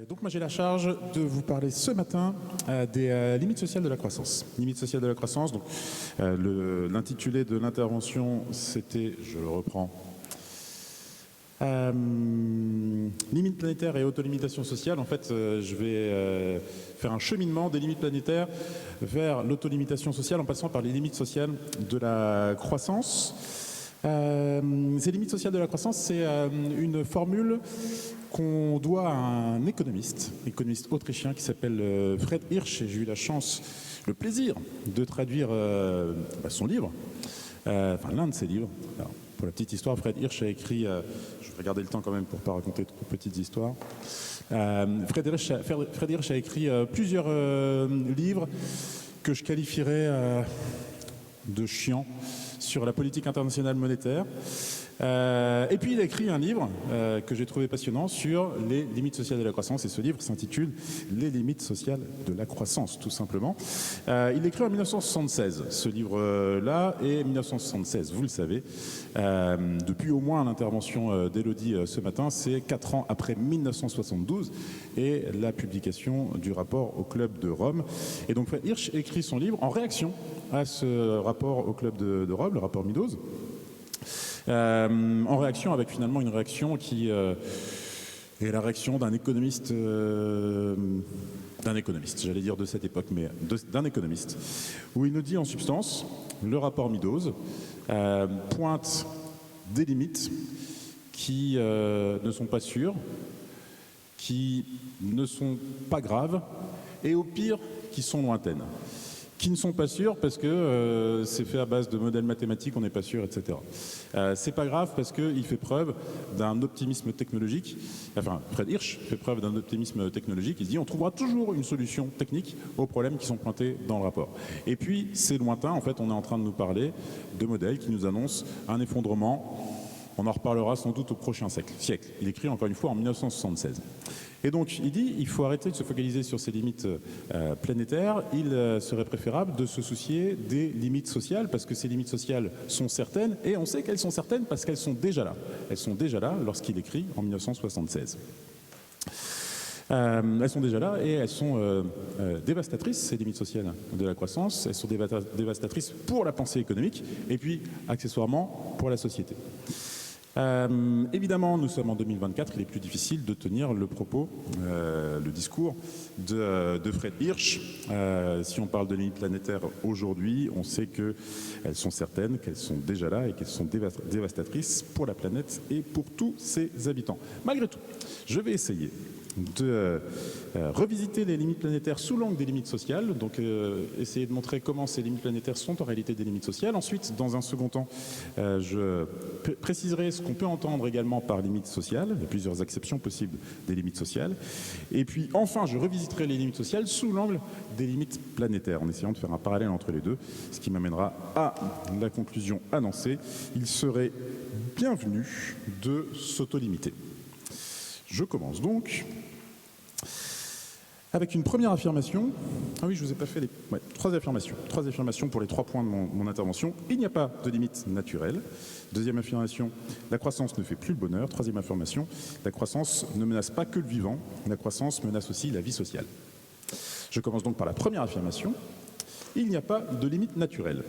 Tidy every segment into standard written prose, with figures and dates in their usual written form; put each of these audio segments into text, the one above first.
Donc moi j'ai la charge de vous parler ce matin des limites sociales de la croissance. Limites sociales de la croissance, donc l'intitulé de l'intervention c'était, je le reprends, limites planétaires et autolimitation sociale. En fait, je vais faire un cheminement des limites planétaires vers l'autolimitation sociale en passant par les limites sociales de la croissance. Ces limites sociales de la croissance, c'est une formule qu'on doit à un économiste autrichien qui s'appelle Fred Hirsch, et j'ai eu la chance, le plaisir de traduire son livre, l'un de ses livres. Alors, pour la petite histoire, Fred Hirsch a écrit, je vais regarder le temps quand même pour ne pas raconter trop de petites histoires, Fred Hirsch a écrit plusieurs livres que je qualifierais de chiants sur la politique internationale monétaire. Et puis il a écrit un livre que j'ai trouvé passionnant sur les limites sociales de la croissance, et ce livre s'intitule « Les limites sociales de la croissance », tout simplement. Il l'a écrit en 1976, ce livre-là, et 1976, vous le savez, depuis au moins l'intervention d'Élodie ce matin, c'est 4 ans après 1972 et la publication du rapport au Club de Rome. Et donc Fred Hirsch écrit son livre en réaction à ce rapport au Club de Rome, le rapport Meadows. En réaction avec finalement une réaction qui est la réaction d'un économiste, j'allais dire de cette époque, mais d'un économiste, où il nous dit en substance, le rapport Meadows pointe des limites qui ne sont pas sûres, qui ne sont pas graves, et au pire, qui sont lointaines. Qui ne sont pas sûrs parce que c'est fait à base de modèles mathématiques, on n'est pas sûr, etc. C'est pas grave parce qu'il fait preuve d'un optimisme technologique. Enfin, Fred Hirsch fait preuve d'un optimisme technologique. Il se dit on trouvera toujours une solution technique aux problèmes qui sont pointés dans le rapport. Et puis, c'est lointain. En fait, on est en train de nous parler de modèles qui nous annoncent un effondrement. On en reparlera sans doute au prochain siècle. Il écrit encore une fois en 1976. Et donc, il dit il faut arrêter de se focaliser sur ces limites planétaires. Il serait préférable de se soucier des limites sociales, parce que ces limites sociales sont certaines, et on sait qu'elles sont certaines parce qu'elles sont déjà là. Elles sont déjà là lorsqu'il écrit en 1976. Elles sont déjà là et elles sont dévastatrices, ces limites sociales de la croissance. Elles sont dévastatrices pour la pensée économique et puis, accessoirement, pour la société. Évidemment, nous sommes en 2024, il est plus difficile de tenir le propos, le discours de Fred Hirsch. Si on parle de limites planétaires aujourd'hui, on sait qu'elles sont certaines, qu'elles sont déjà là et qu'elles sont dévastatrices pour la planète et pour tous ses habitants. Malgré tout, je vais essayer de revisiter les limites planétaires sous l'angle des limites sociales, donc essayer de montrer comment ces limites planétaires sont en réalité des limites sociales. Ensuite, dans un second temps, je préciserai ce qu'on peut entendre également par limites sociales. Il y a plusieurs acceptions possibles des limites sociales. Et puis enfin, je revisiterai les limites sociales sous l'angle des limites planétaires, en essayant de faire un parallèle entre les deux, ce qui m'amènera à la conclusion annoncée. Il serait bienvenu de s'autolimiter. Je commence donc avec une première affirmation. Ah oui, je vous ai pas fait les... Ouais, trois affirmations pour les 3 points de mon intervention. Il n'y a pas de limite naturelle. Deuxième affirmation, la croissance ne fait plus le bonheur. Troisième affirmation, la croissance ne menace pas que le vivant. La croissance menace aussi la vie sociale. Je commence donc par la première affirmation. Il n'y a pas de limite naturelle.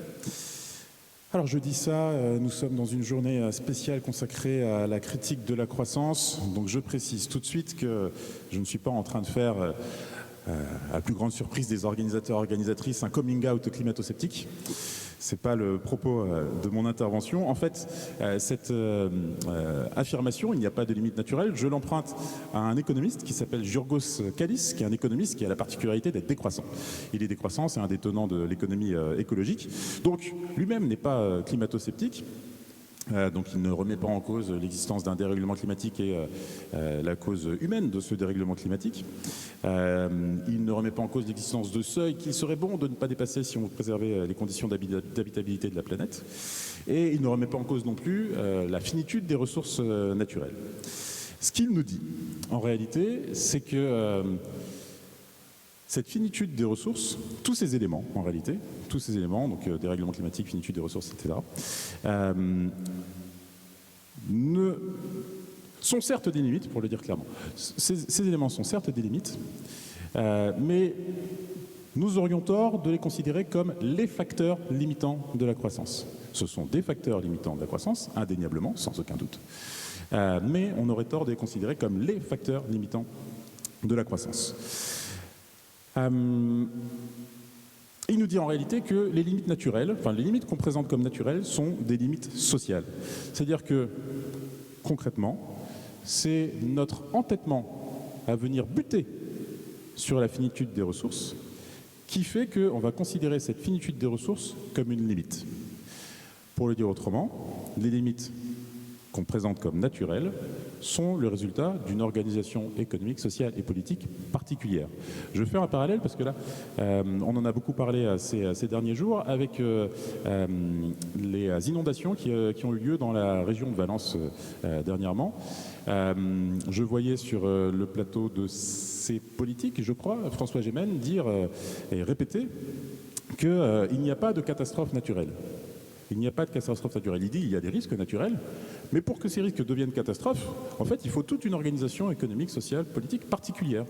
Alors je dis ça, nous sommes dans une journée spéciale consacrée à la critique de la croissance, donc je précise tout de suite que je ne suis pas en train de faire, à la plus grande surprise des organisateurs-organisatrices, un coming out climato-sceptique. Ce n'est pas le propos de mon intervention. En fait, cette affirmation, il n'y a pas de limite naturelle, je l'emprunte à un économiste qui s'appelle Giorgos Kallis, qui est un économiste qui a la particularité d'être décroissant. Il est décroissant, c'est un des tenants de l'économie écologique. Donc, lui-même n'est pas climato-sceptique. Donc il ne remet pas en cause l'existence d'un dérèglement climatique et la cause humaine de ce dérèglement climatique. Il ne remet pas en cause l'existence de seuils qu'il serait bon de ne pas dépasser si on veut préserver les conditions d'habitabilité de la planète. Et il ne remet pas en cause non plus la finitude des ressources naturelles. Ce qu'il nous dit, en réalité, c'est que cette finitude des ressources, tous ces éléments, en réalité, tous ces éléments, donc dérèglement climatique, finitude des ressources, etc., ne sont certes des limites, pour le dire clairement. Ces éléments sont certes des limites, mais nous aurions tort de les considérer comme les facteurs limitants de la croissance. Ce sont des facteurs limitants de la croissance, indéniablement, sans aucun doute. Mais on aurait tort de les considérer comme les facteurs limitants de la croissance. Il nous dit en réalité que les limites naturelles, enfin les limites qu'on présente comme naturelles, sont des limites sociales. C'est-à-dire que, concrètement, c'est notre entêtement à venir buter sur la finitude des ressources qui fait qu'on va considérer cette finitude des ressources comme une limite. Pour le dire autrement, les limites qu'on présente comme naturelles sont le résultat d'une organisation économique, sociale et politique particulière. Je vais faire un parallèle parce que là, on en a beaucoup parlé ces derniers jours avec les inondations qui ont eu lieu dans la région de Valence dernièrement. Je voyais sur le plateau de ces politiques, je crois, François Gémen dire et répéter qu'il n'y a pas de catastrophe naturelle. Il n'y a pas de catastrophe naturelle. Il dit qu'il y a des risques naturels, mais pour que ces risques deviennent catastrophes, en fait, il faut toute une organisation économique, sociale, politique particulière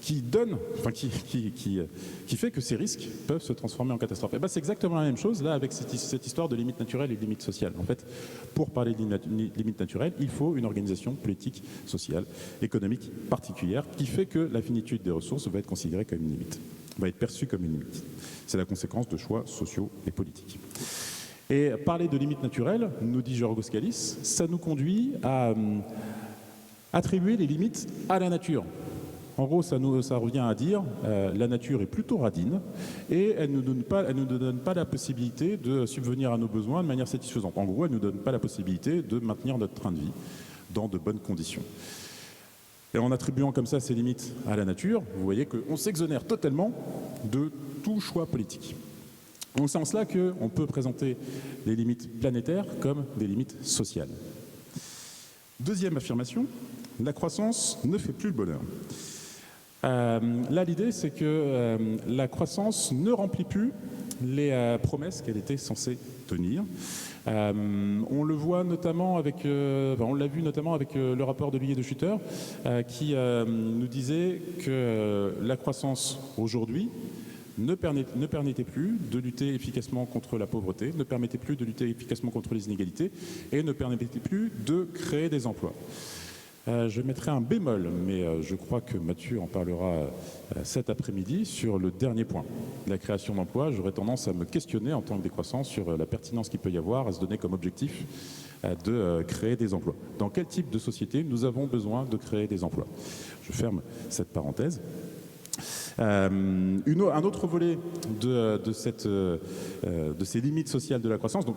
qui donne, enfin, qui fait que ces risques peuvent se transformer en catastrophes. Et ben, c'est exactement la même chose là avec cette histoire de limites naturelles et de limites sociales. En fait, pour parler de limites naturelles, il faut une organisation politique, sociale, économique particulière qui fait que la finitude des ressources va être considérée comme une limite, va être perçue comme une limite. C'est la conséquence de choix sociaux et politiques. Et parler de limites naturelles, nous dit Georgos Kallis, ça nous conduit à attribuer les limites à la nature. En gros, ça revient à dire la nature est plutôt radine et elle ne nous donne pas la possibilité de subvenir à nos besoins de manière satisfaisante. En gros, elle ne nous donne pas la possibilité de maintenir notre train de vie dans de bonnes conditions. Et en attribuant comme ça ces limites à la nature, vous voyez qu'on s'exonère totalement de tout choix politique. Donc c'est en cela qu'on peut présenter les limites planétaires comme des limites sociales. Deuxième affirmation, la croissance ne fait plus le bonheur. Là, l'idée, c'est que la croissance ne remplit plus les promesses qu'elle était censée tenir. On le voit notamment avec, on l'a vu notamment avec le rapport de Billet de Schutter qui nous disait que la croissance aujourd'hui ne permettait plus de lutter efficacement contre la pauvreté, ne permettait plus de lutter efficacement contre les inégalités et ne permettait plus de créer des emplois. Je mettrai un bémol, mais je crois que Mathieu en parlera cet après-midi sur le dernier point, la création d'emplois. J'aurais tendance à me questionner en tant que décroissant sur la pertinence qu'il peut y avoir à se donner comme objectif de créer des emplois. Dans quel type de société nous avons besoin de créer des emplois? Je ferme cette parenthèse. Un autre volet de ces limites sociales de la croissance, donc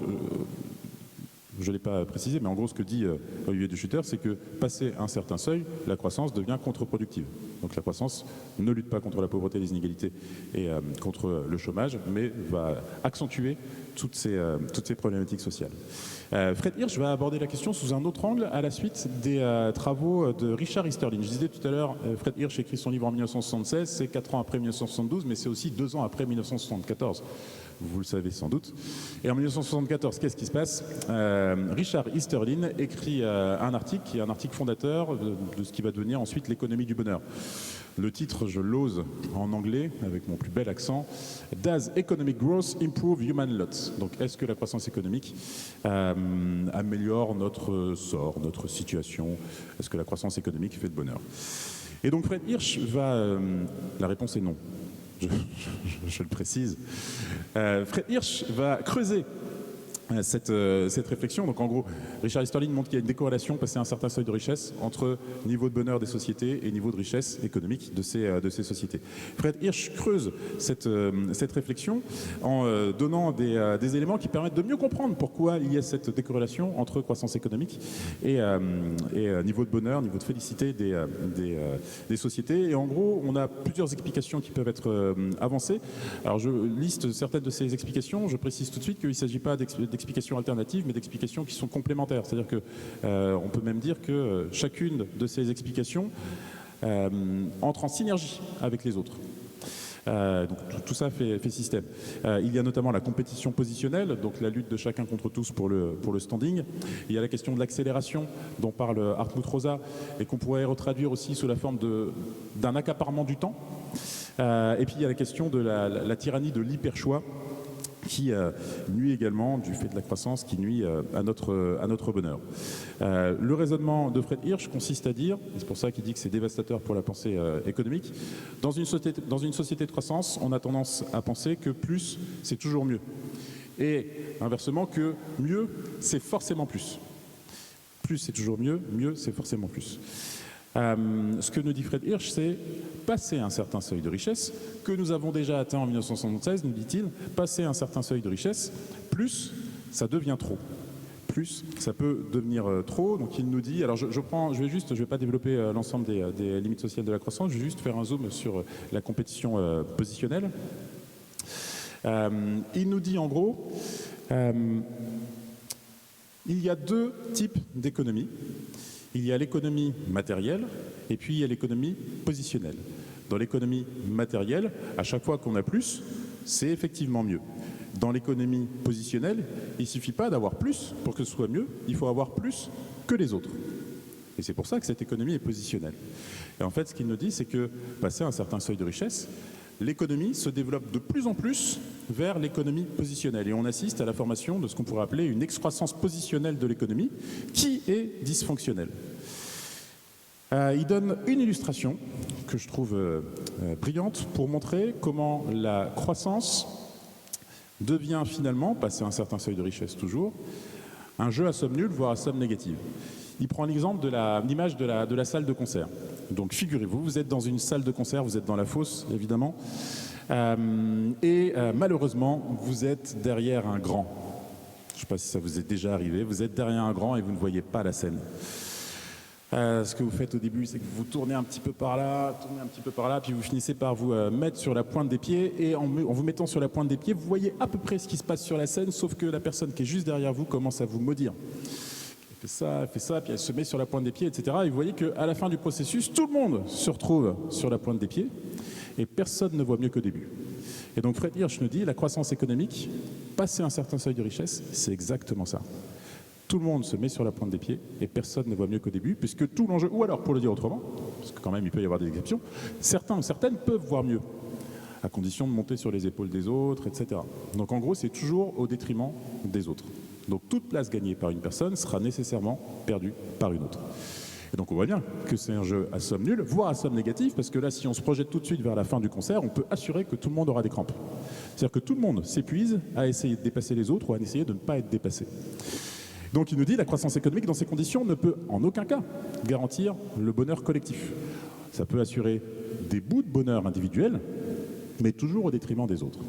je ne l'ai pas précisé, mais en gros ce que dit Olivier de Schutter, c'est que passé un certain seuil, la croissance devient contre-productive. Donc la croissance ne lutte pas contre la pauvreté, les inégalités et contre le chômage, mais va accentuer toutes ces problématiques sociales. Fred Hirsch va aborder la question sous un autre angle à la suite des travaux de Richard Easterlin. Je disais tout à l'heure, Fred Hirsch écrit son livre en 1976, c'est 4 ans après 1972, mais c'est aussi 2 ans après 1974. Vous le savez sans doute. Et en 1974, qu'est-ce qui se passe? Richard Easterlin écrit un article qui est un article fondateur de ce qui va devenir ensuite l'économie du bonheur. Le titre, je l'ose en anglais, avec mon plus bel accent, « Does economic growth improve human lot ?» Donc, est-ce que la croissance économique améliore notre sort, notre situation? Est-ce que la croissance économique fait de bonheur? Et donc, Fred Hirsch va... la réponse est non. Je le précise. Fred Hirsch va creuser cette réflexion. Donc en gros, Richard Easterlin montre qu'il y a une décorrélation passé un certain seuil de richesse entre niveau de bonheur des sociétés et niveau de richesse économique de ces sociétés. Fred Hirsch creuse cette réflexion en donnant des éléments qui permettent de mieux comprendre pourquoi il y a cette décorrélation entre croissance économique et niveau de bonheur, niveau de félicité des sociétés. Et en gros, on a plusieurs explications qui peuvent être avancées. Alors je liste certaines de ces explications. Je précise tout de suite qu'il ne s'agit pas d'explications alternatives, mais d'explications qui sont complémentaires. C'est-à-dire qu'on peut même dire que chacune de ces explications entre en synergie avec les autres. Donc tout ça fait système. Il y a notamment la compétition positionnelle, donc la lutte de chacun contre tous pour le standing. Il y a la question de l'accélération dont parle Hartmut Rosa et qu'on pourrait retraduire aussi sous la forme d'un accaparement du temps. Et puis il y a la question de la tyrannie de l'hyperchoix qui nuit également, du fait de la croissance, qui nuit à notre bonheur. Le raisonnement de Fred Hirsch consiste à dire, et c'est pour ça qu'il dit que c'est dévastateur pour la pensée économique, dans une société de croissance, on a tendance à penser que plus, c'est toujours mieux. Et inversement, que mieux, c'est forcément plus. Plus, c'est toujours mieux, mieux, c'est forcément plus. Ce que nous dit Fred Hirsch, c'est passer un certain seuil de richesse, que nous avons déjà atteint en 1976, nous dit-il, passer un certain seuil de richesse, plus ça devient trop. Plus ça peut devenir trop. Donc il nous dit, alors je vais pas développer l'ensemble des limites sociales de la croissance, je vais juste faire un zoom sur la compétition positionnelle. Il nous dit en gros, il y a deux types d'économies. Il y a l'économie matérielle et puis il y a l'économie positionnelle. Dans l'économie matérielle, à chaque fois qu'on a plus, c'est effectivement mieux. Dans l'économie positionnelle, il ne suffit pas d'avoir plus pour que ce soit mieux, il faut avoir plus que les autres. Et c'est pour ça que cette économie est positionnelle. Et en fait, ce qu'il nous dit, c'est que, passé un certain seuil de richesse, l'économie se développe de plus en plus vers l'économie positionnelle. Et on assiste à la formation de ce qu'on pourrait appeler une excroissance positionnelle de l'économie qui est dysfonctionnelle. Il donne une illustration que je trouve brillante pour montrer comment la croissance devient finalement, passé un certain seuil de richesse toujours, un jeu à somme nulle, voire à somme négative. Il prend l'exemple de l'image de la salle de concert. Donc figurez-vous, vous êtes dans une salle de concert, vous êtes dans la fosse évidemment, et malheureusement vous êtes derrière un grand. Je ne sais pas si ça vous est déjà arrivé, vous êtes derrière un grand et vous ne voyez pas la scène. Ce que vous faites au début, c'est que vous tournez un petit peu par là, puis vous finissez par vous mettre sur la pointe des pieds, et en vous mettant sur la pointe des pieds, vous voyez à peu près ce qui se passe sur la scène, sauf que la personne qui est juste derrière vous commence à vous maudire. Elle fait ça, puis elle se met sur la pointe des pieds, etc. Et vous voyez qu'à la fin du processus, tout le monde se retrouve sur la pointe des pieds, et personne ne voit mieux qu'au début. Et donc Fred Hirsch nous dit, la croissance économique, passer un certain seuil de richesse, c'est exactement ça. Tout le monde se met sur la pointe des pieds et personne ne voit mieux qu'au début, puisque tout l'enjeu, ou alors pour le dire autrement, parce que quand même il peut y avoir des exceptions, certains ou certaines peuvent voir mieux, à condition de monter sur les épaules des autres, etc. Donc en gros, c'est toujours au détriment des autres. Donc toute place gagnée par une personne sera nécessairement perdue par une autre. Et donc on voit bien que c'est un jeu à somme nulle, voire à somme négative, parce que là, si on se projette tout de suite vers la fin du concert, on peut assurer que tout le monde aura des crampes. C'est-à-dire que tout le monde s'épuise à essayer de dépasser les autres ou à essayer de ne pas être dépassé. Donc il nous dit, la croissance économique dans ces conditions ne peut en aucun cas garantir le bonheur collectif. Ça peut assurer des bouts de bonheur individuel, mais toujours au détriment des autres.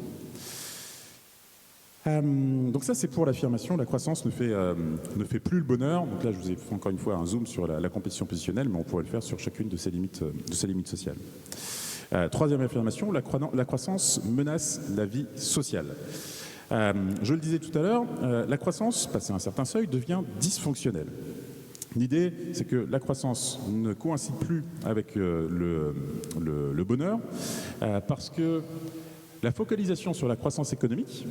Donc ça, c'est pour l'affirmation, la croissance ne fait plus le bonheur. Donc là, je vous ai fait encore une fois un zoom sur la compétition positionnelle, mais on pourrait le faire sur chacune de ces limites sociales. Troisième affirmation, la croissance menace la vie sociale. Je le disais tout à l'heure, la croissance, passé un certain seuil, devient dysfonctionnelle. L'idée, c'est que la croissance ne coïncide plus avec le bonheur, parce que la focalisation sur la croissance économique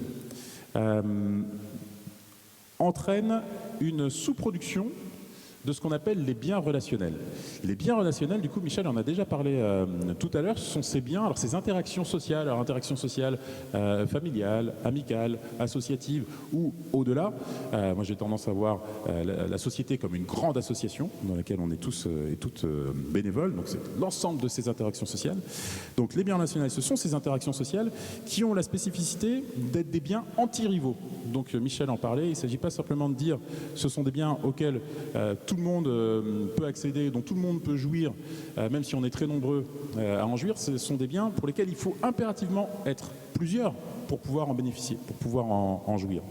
entraîne une sous-production de ce qu'on appelle les biens relationnels. Les biens relationnels, du coup, Michel en a déjà parlé tout à l'heure, ce sont ces biens, alors ces interactions sociales, familiales, amicales, associatives ou au-delà. Moi, j'ai tendance à voir la société comme une grande association dans laquelle on est tous et toutes bénévoles, donc c'est l'ensemble de ces interactions sociales. Donc les biens relationnels, ce sont ces interactions sociales qui ont la spécificité d'être des biens anti-rivaux. Donc Michel en parlait, il ne s'agit pas simplement de dire ce sont des biens auxquels tout le monde peut accéder, dont tout le monde peut jouir, même si on est très nombreux à en jouir. Ce sont des biens pour lesquels il faut impérativement être plusieurs pour pouvoir en bénéficier, pour pouvoir en jouir.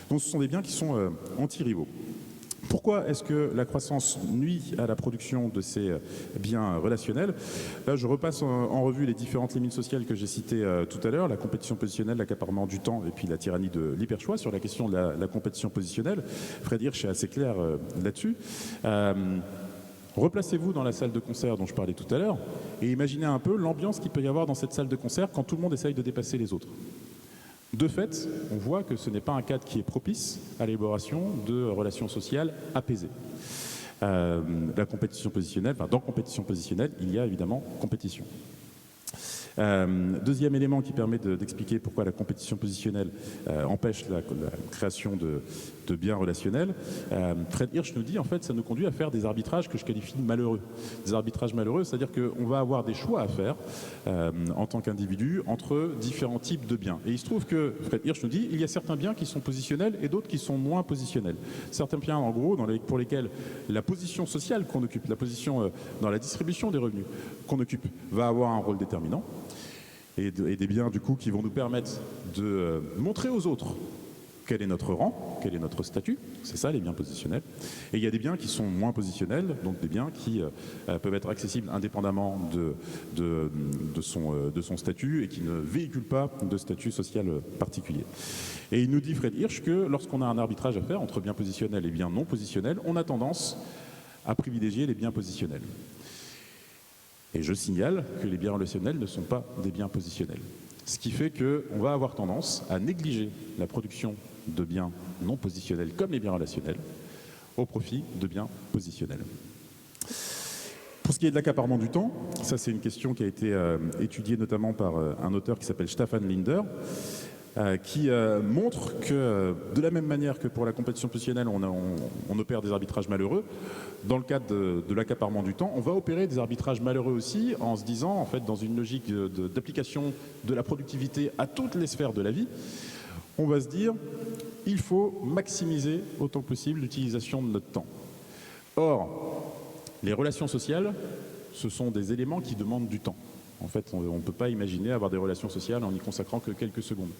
Donc ce sont des biens qui sont anti-rivaux. Pourquoi est-ce que la croissance nuit à la production de ces biens relationnels? Là, je repasse en revue les différentes limites sociales que j'ai citées tout à l'heure, la compétition positionnelle, l'accaparement du temps et puis la tyrannie de l'hyperchoix. Sur la question de la compétition positionnelle, Fred Hirsch est assez clair là-dessus. Replacez-vous dans la salle de concert dont je parlais tout à l'heure et imaginez un peu l'ambiance qu'il peut y avoir dans cette salle de concert quand tout le monde essaye de dépasser les autres. De fait, on voit que ce n'est pas un cadre qui est propice à l'élaboration de relations sociales apaisées. La compétition positionnelle, enfin, dans compétition positionnelle, il y a évidemment compétition. Deuxième élément qui permet d'expliquer pourquoi la compétition positionnelle empêche la création de biens relationnels, Fred Hirsch nous dit en fait ça nous conduit à faire des arbitrages que je qualifie de malheureux. Des arbitrages malheureux, c'est-à-dire qu'on va avoir des choix à faire en tant qu'individu entre différents types de biens. Et il se trouve que Fred Hirsch nous dit il y a certains biens qui sont positionnels et d'autres qui sont moins positionnels. Certains biens en gros pour lesquels la position sociale qu'on occupe, la position dans la distribution des revenus qu'on occupe va avoir un rôle déterminant. Et des biens du coup qui vont nous permettre de montrer aux autres quel est notre rang, quel est notre statut, c'est ça les biens positionnels. Et il y a des biens qui sont moins positionnels, donc des biens qui peuvent être accessibles indépendamment de son statut et qui ne véhiculent pas de statut social particulier. Et il nous dit, Fred Hirsch, que lorsqu'on a un arbitrage à faire entre biens positionnels et biens non positionnels, on a tendance à privilégier les biens positionnels. Et je signale que les biens relationnels ne sont pas des biens positionnels. Ce qui fait qu'on va avoir tendance à négliger la production de biens non positionnels comme les biens relationnels au profit de biens positionnels. Pour ce qui est de l'accaparement du temps, ça c'est une question qui a été étudiée notamment par un auteur qui s'appelle Stefan Linder, qui montre que de la même manière que pour la compétition positionnelle, on opère des arbitrages malheureux, dans le cadre de l'accaparement du temps, on va opérer des arbitrages malheureux aussi en se disant, en fait, dans une logique d'application de la productivité à toutes les sphères de la vie, on va se dire, il faut maximiser autant que possible l'utilisation de notre temps. Or, les relations sociales, ce sont des éléments qui demandent du temps. En fait, on ne peut pas imaginer avoir des relations sociales en n'y consacrant que quelques secondes.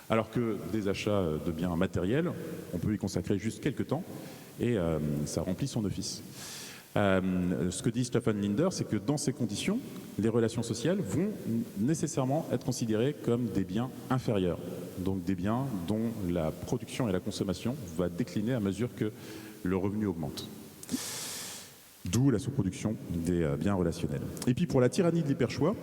Alors que des achats de biens matériels, on peut y consacrer juste quelques temps et ça remplit son office. Ce que dit Stefan Linder, c'est que dans ces conditions, les relations sociales vont nécessairement être considérées comme des biens inférieurs. Donc des biens dont la production et la consommation va décliner à mesure que le revenu augmente. D'où la sous-production des biens relationnels. Et puis pour la tyrannie de l'hyperchoix,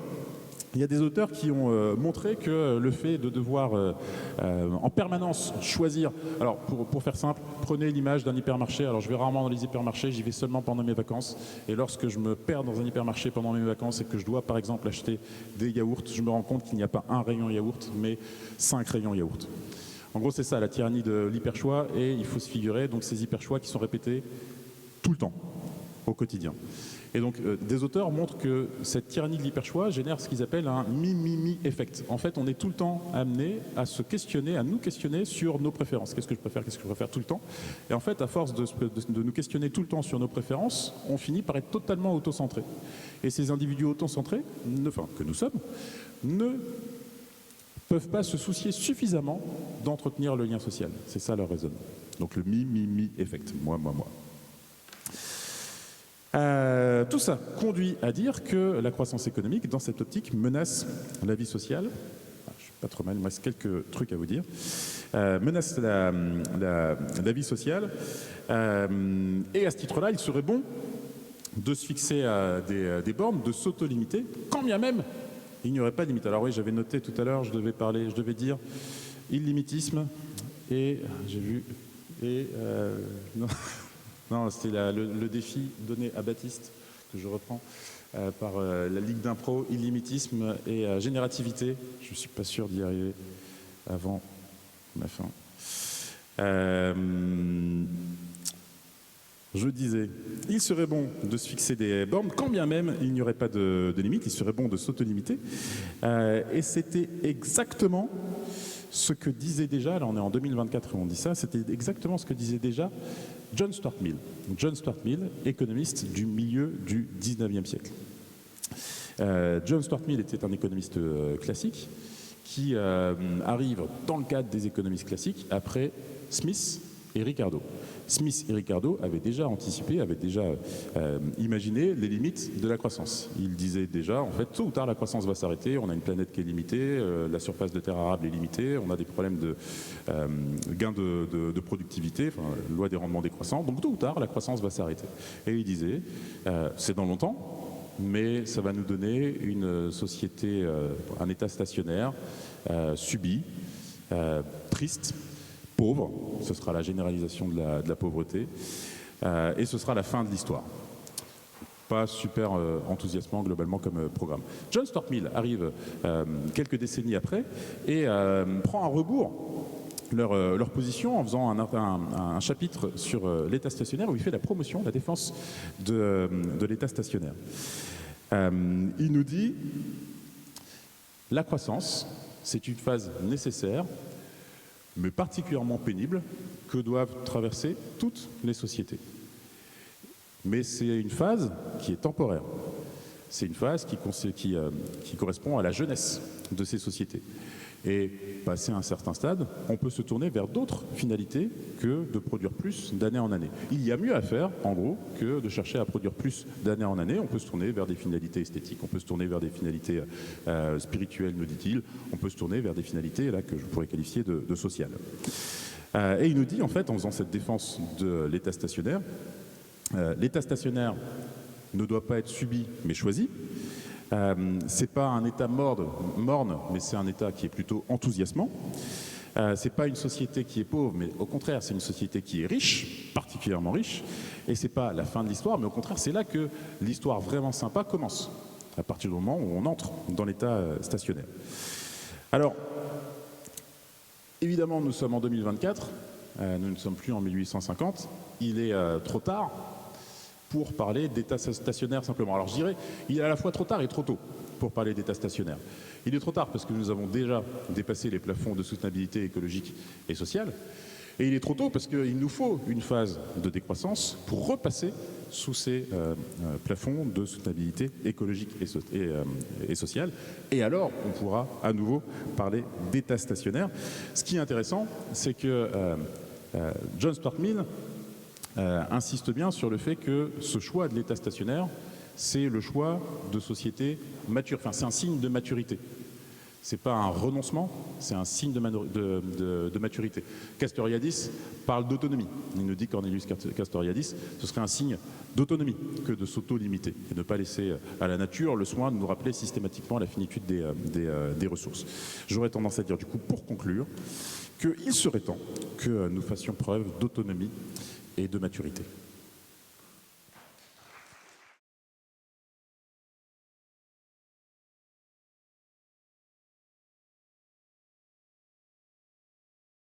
il y a des auteurs qui ont montré que le fait de devoir en permanence choisir, alors pour faire simple, prenez l'image d'un hypermarché, alors je vais rarement dans les hypermarchés, j'y vais seulement pendant mes vacances, et lorsque je me perds dans un hypermarché pendant mes vacances et que je dois par exemple acheter des yaourts, je me rends compte qu'il n'y a pas un rayon yaourt, mais 5 rayons yaourt. En gros c'est ça la tyrannie de l'hyperchoix, et il faut se figurer donc ces hyperchoix qui sont répétés tout le temps, au quotidien. Et donc, des auteurs montrent que cette tyrannie de l'hyperchoix génère ce qu'ils appellent un mi-mi-mi-effect. En fait, on est tout le temps amené à se questionner, à nous questionner sur nos préférences. Qu'est-ce que je préfère tout le temps? Et en fait, à force de nous questionner tout le temps sur nos préférences, on finit par être totalement autocentré. Et ces individus autocentrés, enfin, que nous sommes, ne peuvent pas se soucier suffisamment d'entretenir le lien social. C'est ça leur raisonnement. Donc le mi-mi-mi-effect. Moi. Tout ça conduit à dire que la croissance économique, dans cette optique, menace la vie sociale. Je suis pas trop mal, il me reste quelques trucs à vous dire. Menace la vie sociale. Et à ce titre-là, il serait bon de se fixer des bornes, de s'auto-limiter, quand bien même il n'y aurait pas de limite. Alors oui, j'avais noté tout à l'heure, je devais dire illimitisme et j'ai vu non. Non, c'était le défi donné à Baptiste, que je reprends, par la Ligue d'impro, illimitisme et générativité. Je ne suis pas sûr d'y arriver avant ma fin. Je disais, il serait bon de se fixer des bornes, quand bien même il n'y aurait pas de limite, il serait bon de s'auto-limiter. Et c'était exactement ce que disait déjà, là on est en 2024 et on dit ça, c'était exactement ce que disait déjà John Stuart Mill. John Stuart Mill, économiste du milieu du 19e siècle. John Stuart Mill était un économiste classique qui arrive dans le cadre des économistes classiques après Smith et Ricardo. Smith et Ricardo avaient déjà anticipé, avaient déjà imaginé les limites de la croissance. Ils disaient déjà, en fait, tôt ou tard, la croissance va s'arrêter, on a une planète qui est limitée, la surface de terre arable est limitée, on a des problèmes de gains de productivité, enfin, loi des rendements décroissants, donc tôt ou tard, la croissance va s'arrêter. Et ils disaient, c'est dans longtemps, mais ça va nous donner une société, un état stationnaire, subi, triste, pauvre, ce sera la généralisation de la pauvreté, et ce sera la fin de l'histoire. Pas super enthousiasmant globalement comme programme. John Stuart Mill arrive quelques décennies après et prend à rebours leur position en faisant un chapitre sur l'état stationnaire où il fait la promotion, la défense de l'état stationnaire. Il nous dit la croissance, c'est une phase nécessaire mais particulièrement pénible, que doivent traverser toutes les sociétés. Mais c'est une phase qui est temporaire. C'est une phase qui correspond à la jeunesse de ces sociétés. Et passé un certain stade, on peut se tourner vers d'autres finalités que de produire plus d'année en année. Il y a mieux à faire, en gros, que de chercher à produire plus d'année en année. On peut se tourner vers des finalités esthétiques, on peut se tourner vers des finalités spirituelles, nous dit-il, on peut se tourner vers des finalités là, que je pourrais qualifier de sociales. Et il nous dit, en fait, en faisant cette défense de l'état stationnaire ne doit pas être subi, mais choisi. C'est pas un état morne, mais c'est un état qui est plutôt enthousiasmant. C'est pas une société qui est pauvre, mais au contraire, c'est une société qui est riche, particulièrement riche. Et c'est pas la fin de l'histoire, mais au contraire, c'est là que l'histoire vraiment sympa commence, à partir du moment où on entre dans l'état stationnaire. Alors, évidemment, nous sommes en 2024, nous ne sommes plus en 1850. Il est trop tard pour parler d'état stationnaire simplement. Alors je dirais, il est à la fois trop tard et trop tôt pour parler d'état stationnaire. Il est trop tard parce que nous avons déjà dépassé les plafonds de soutenabilité écologique et sociale, et il est trop tôt parce qu'il nous faut une phase de décroissance pour repasser sous ces plafonds de soutenabilité écologique et sociale, et alors on pourra à nouveau parler d'état stationnaire. Ce qui est intéressant, c'est que John Stuart Mill insiste bien sur le fait que ce choix de l'état stationnaire, c'est le choix de société mature. Enfin, c'est un signe de maturité. C'est pas un renoncement, c'est un signe de maturité. Castoriadis parle d'autonomie. Il nous dit, Cornelius Castoriadis, ce serait un signe d'autonomie que de s'auto-limiter et de ne pas laisser à la nature le soin de nous rappeler systématiquement la finitude des ressources. J'aurais tendance à dire, du coup, pour conclure, qu'il serait temps que nous fassions preuve d'autonomie et de maturité.